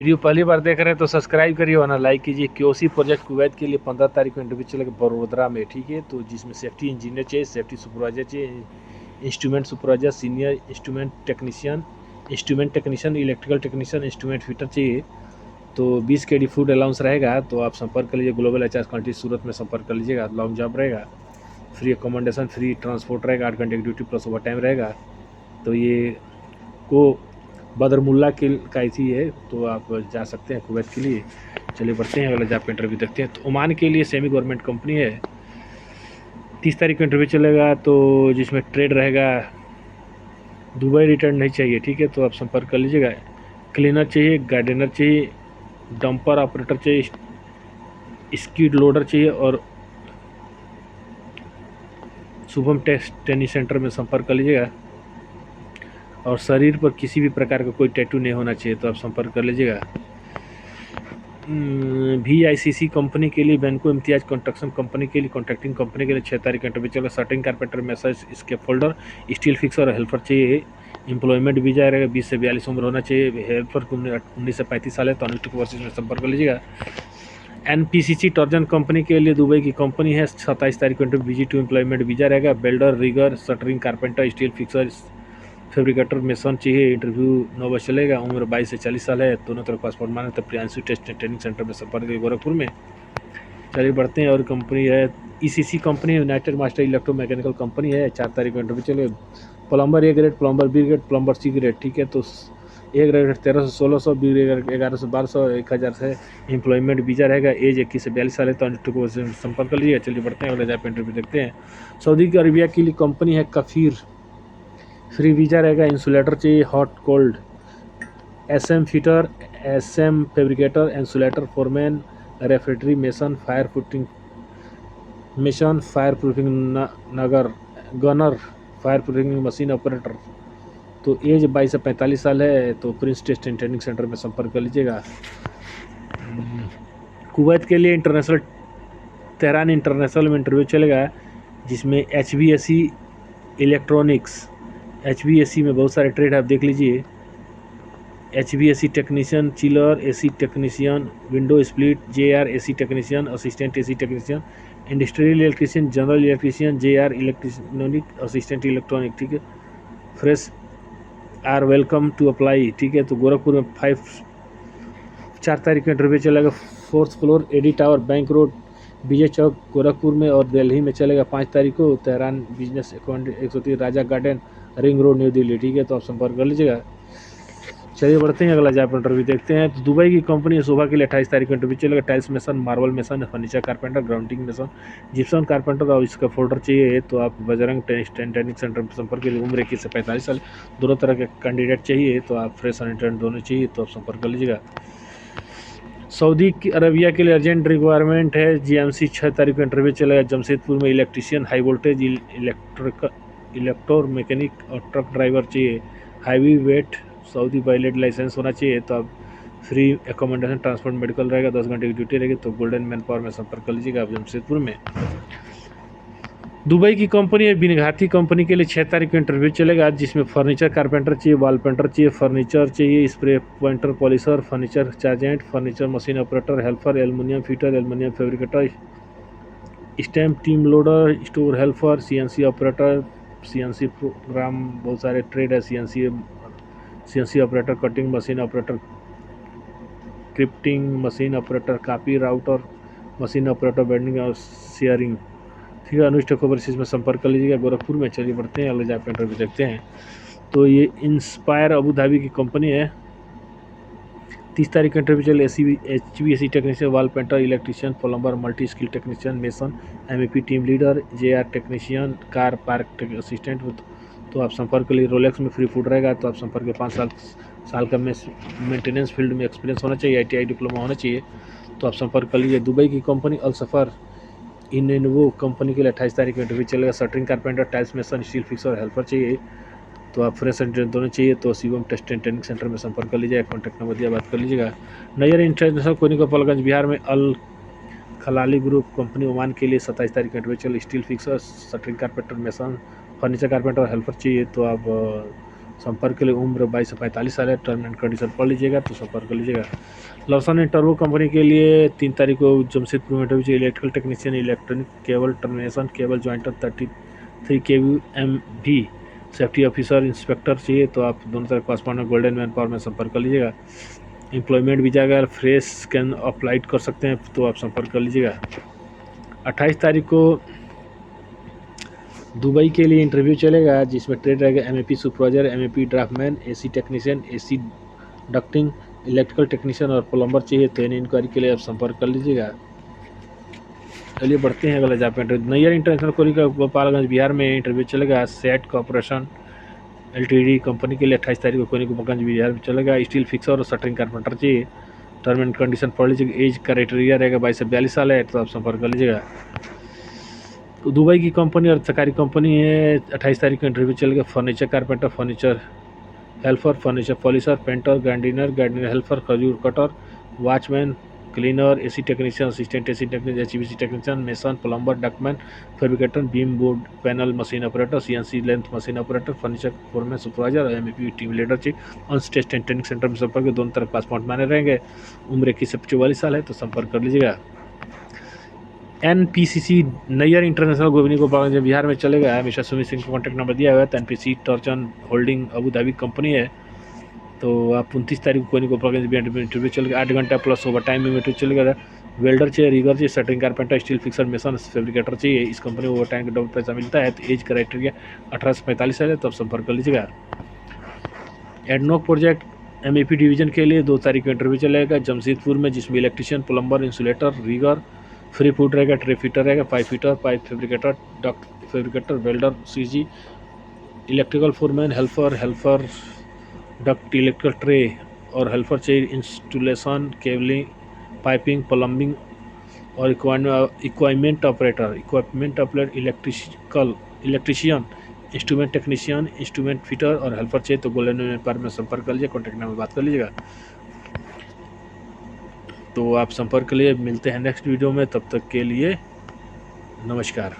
Video पहली बार देख रहे हैं तो सब्सक्राइब करिए और ना लाइक कीजिए। क्यूसी प्रोजेक्ट कुवैत के लिए 15 तारीख को इंटरव्यू चलेगा बड़ोदरा में, ठीक है। तो जिसमें सेफ्टी इंजीनियर चाहिए, सेफ्टी सुपरवाइजर चाहिए, instrument supervisor, senior instrument technician, electrical technician, instrument fitter चाहिए। तो 20 KD फूड अलाउंस रहेगा। तो आप संपर्क कर लीजिए ग्लोबल एचआर क्वालिटी सूरत में संपर्क कर लीजिएगा। लॉन्ग जॉब रहेगा, फ्री अकोमोडेशन, फ्री ट्रांसपोर्ट रहेगा, 8 घंटे की ड्यूटी प्लस ओवर टाइम रहेगा। तो ये को बदरमुल्ला के का इसी है, तो आप जा सकते हैं कुवैत के लिए। चलिए बढ़ते हैं, अगला जॉब का इंटरव्यू देखते हैं। तो ओमान के लिए सेमी गवर्नमेंट कंपनी है, 30 तारीख को इंटरव्यू चलेगा। तो जिसमें ट्रेड रहेगा, दुबई रिटर्न नहीं चाहिए, ठीक है। तो आप संपर्क कर लीजिएगा। क्लीनर चाहिए, गार्डनर चाहिए, डंपर ऑपरेटर चाहिए, स्कीड लोडर चाहिए और शुभम टेनिस सेंटर में संपर्क कर लीजिएगा। और शरीर पर किसी भी प्रकार का कोई टैटू नहीं होना चाहिए, तो आप संपर्क कर लीजिएगा। VICC कंपनी के लिए, बैंको इम्तियाज कंस्ट्रक्शन कंपनी के लिए, कॉन्ट्रैक्टिंग कंपनी के लिए 6 तारीख का इंटरव्यू चलेगा। Shuttering carpenter, mason, scaffolder, steel fixer और हेल्पर चाहिए। एम्प्लॉयमेंट वीजा रहेगा, 20 से 42 उम्र होना चाहिए। हेल्पर को 19 से 35 साल है, तो अनुष्ठित वर्सेज में संपर्क कर लीजिएगा। NPCC टर्जन कंपनी के लिए दुबई की कंपनी है, 27 तारीख को interview, visit to employment visa रहेगा। Builder, rigger, shuttering carpenter, steel fixer, fabricator, mason चाहिए। इंटरव्यू 9 बजे चलेगा। उम्र 22 से 40 साल है, दोनों तरफ पासपोर्ट मांगे। तो प्रियांशु टेस्ट ट्रेनिंग सेंटर में संपर्क गोरखपुर में। चलिए बढ़ते हैं, और कंपनी है ECC company, United master electro mechanical company है, 4 तारीख को इंटरव्यू चले। Plumber A grade, plumber B grade, plumber C grade, ठीक है। तो A ग्रेड 1300 से 1600, B ग्रेड 1100 से 1200, 1000 से एम्प्लॉयमेंट वीजा रहेगा। एज 21 से 42 साल है, तो अनुष्ठित को संपर्क कर लीजिए। चलिए बढ़ते हैं, अगले जॉब इंटरव्यू देखते हैं। सऊदी अरबिया के लिए कंपनी है कफीर, फ्री वीजा रहेगा। इंसुलेटर चाहिए, hot cold, SM fitter, SM fabricator, insulator, foreman, refractory, mason, fire proofing mason, fire proofing नगर gunner, fire proofing machine operator. तो एज 22 से 45 साल है, तो prince test and training centre में संपर्क कर लीजिएगा। कुवैत के लिए इंटरनेशनल तेहरान इंटरनेशनल में इंटरव्यू चलेगा, जिसमें HVAC इलेक्ट्रॉनिक्स, HVAC में बहुत सारे ट्रेड आप देख लीजिए। HVAC technician, chiller AC technician, window split, JR AC technician, assistant AC technician, industrial electrician, general electrician, JR electronic assistant electronic, ठीक है। Fresh are welcome to apply, ठीक है। तो गोरखपुर में 4 तारीख का इंटरव्यू चलेगा। 4th floor AD tower, bank road, Vijay Chowk, Gorakhpur में। और दिल्ली में चलेगा 5 तारीख को, Tehran business account 103 Raja garden, ring road, new Delhi, ठीक है। तो आप संपर्क कर लीजिएगा। चलिए बढ़ते हैं, अगला जॉब इंटरव्यू देखते हैं। तो दुबई की कंपनी है, शोभा के लिए 28 तारीख को इंटरव्यू चलेगा। Tiles mason, marble mason, furniture carpenter, grounding mason, Gipson carpenter और इसका फोल्डर चाहिए। तो आप बजरंग ट्रेनिंग सेंटर में संपर्क के लिए। उम्र 21 से 45 साल, दोनों तरह के कैंडिडेट चाहिए। तो आप फ्रेश और इंटर्न दोनों चाहिए, तो आप संपर्क कर लीजिएगा। सऊदी अरबिया के लिए अर्जेंट रिक्वायरमेंट है, GMC 6 तारीख को इंटरव्यू चलेगा। जमशेदपुर में electrician, high voltage, electro mechanic और ट्रक ड्राइवर चाहिए। Heavy weight, Saudi pilot license होना चाहिए। तो आप फ्री एकोमोडेशन, ट्रांसपोर्ट, मेडिकल रहेगा, 10 घंटे की ड्यूटी रहेगी। तो गोल्डन मैन पावर में संपर्क कर लीजिएगा आप जमशेदपुर में। दुबई की कंपनी है, बिनघाती कंपनी के लिए 6 तारीख को इंटरव्यू चलेगा, जिसमें फर्नीचर कारपेंटर चाहिए, वॉल पेंटर चाहिए, फर्नीचर चाहिए, spray painter, polisher, furniture chargehand, furniture machine operator, helper, aluminium fitter, aluminium fabricator, stamp team loader, store helper, CNC operator, CNC program, बहुत सारे ट्रेड है। CNC operator, cutting machine operator, crimping machine operator, copy router machine operator, bending और shearing, ठीक है। अनुष्ठ overseas में संपर्क कर लीजिएगा गोरखपुर में। चलिए बढ़ते हैं, अगले जॉब का इंटरव्यू देखते हैं। तो ये इंस्पायर अबू धाबी की कंपनी है, 30 तारीख का इंटरव्यू चले। HVAC technician, wall painter, electrician, plumber, multi skill technician, mason, MEP team leader, JR technician, car park assistant. तो आप संपर्क के लिए। रोलेक्स में फ्री फूड रहेगा। तो आप संपर्क के 5 साल का मेंटेनेंस फील्ड में एक्सपीरियंस होना चाहिए, ITI डिप्लोमा होना चाहिए। तो आप संपर्क कर लीजिए। दुबई की कंपनी अल सफ़र इनोवो कंपनी के लिए 28 तारीख को इंटरव्यू चलेगा। Shuttering carpenter, tiles mason, steel fixer और हेल्पर चाहिए। तो आप फ्रेश एंड दोनों चाहिए। तो Shivam test and training centre में संपर्क कर लीजिएगा, कॉन्टैक्ट नंबर दिया, बात कर लीजिएगा। नैयर इंटरनेशनल कोनिकापलगंज बिहार में अल खलाली ग्रुप कंपनी ओमान के लिए 27 तारीख को इंटरव्यू चल। Steel fixer, shuttering carpenter, mason, furniture carpenter और हेल्पर चाहिए। तो आप संपर्क के लिए उम्र 22 से 45 साल है। टर्म एंड कंडीशन पढ़ लीजिएगा तो संपर्क कर लीजिएगा। लॉसन एंड टर्बो कंपनी के लिए 3 तारीख को जमशेदपुर में इंटरव्यू चाहिए। Electrical technician, electronic cable termination, cable jointer 33 kVMV, safety officer, inspector चाहिए तो आप दोनों तरफ पासपोर्ट में गोल्डन मैन पावर में संपर्क कर लीजिएगा। एम्प्लॉयमेंट वीज़ा अगर फ्रेश कैन अप्लाइड कर सकते हैं तो आप संपर्क कर लीजिएगा। 28 तारीख को दुबई के लिए इंटरव्यू चलेगा जिसमें ट्रेड रहेगा MEP supervisor, MEP draftsman, AC technician, AC ducting, electrical technician और प्लम्बर चाहिए तो इन इंक्वायरी के लिए आप संपर्क कर लीजिएगा। चलिए बढ़ते हैं अगले जॉब पे इंटरव्यू। नैयर इंटरनेशनल कोरी का गोपालगंज बिहार में इंटरव्यू चलेगा। सेट कॉर्पोरेशन LTD कंपनी के लिए 28 तारीख को कोनी गोपालगंज बिहार में चलेगा। स्टील फिक्सर और शटरिंग कारपेंटर चाहिए। टर्म एंड कंडीशन पढ़ लीजिएगा। एज क्राइटेरिया रहेगा 22 से 42 साल है तो आप संपर्क कर लीजिएगा। तो दुबई की कंपनी और सरकारी कंपनी है। 28 तारीख को इंटरव्यू चलेगा। Furniture carpenter, furniture helper, furniture polisher, painter, gardener helper, खजूर cutter, watchman, cleaner, AC technician, assistant AC technician, HVAC technician, mason, plumber, ductman, fabricator, beam board panel machine operator, CNC length machine operator, furniture foreman, supervisor और MEP team leader चाहिए। On test and training centre में संपर्क, दोनों तरफ passport माने रहेंगे। उम्र 21 से 44 साल है तो संपर्क कर लीजिएगा। NPCC नैयर इंटरनेशनल गोविनी गोपालगंज बिहार में चलेगा। मिस्टर सुमित सिंह का कॉन्टैक्ट नंबर दिया हुआ है। NPC टर्चन होल्डिंग अबू धाबी कंपनी है। तो आप 29 तारीख को कोनी गोपालगंज बिहार में इंटरव्यू चलेगा। 8 घंटा प्लस ओवर टाइम में इंटरव्यू चलेगा। वेल्डर चाहिए, रिगर चाहिए, shuttering carpenter, steel fixer, mason, fabricator चाहिए। इस कंपनी को ओवर टाइम का डबल पैसा मिलता है। तो एज क्राइटेरिया 18 से 45 है तो आप संपर्क कर लीजिएगा। एडनोक प्रोजेक्ट MEP डिवीजन के लिए 2 तारीख को इंटरव्यू चलेगा जमशेदपुर में जिसमें electrician, plumber, insulator, rigger, free food रहेगा, ट्रे फिटर रहेगा, pipe fitter, pipe fabricator, duct fabricator, welder, CG, electrical foreman, helper duct, electrical tray और हेल्पर चाहिए। इंस्टॉलेशन, केबलिंग, पाइपिंग, प्लम्बिंग और equipment operator, electrician, instrument technician, instrument fitter और helper चाहिए तो golden पर में संपर्क कर लीजिए। कॉन्टैक्ट नंबर बात कर लीजिएगा। तो आप संपर्क के लिए मिलते हैं नेक्स्ट वीडियो में। तब तक के लिए नमस्कार।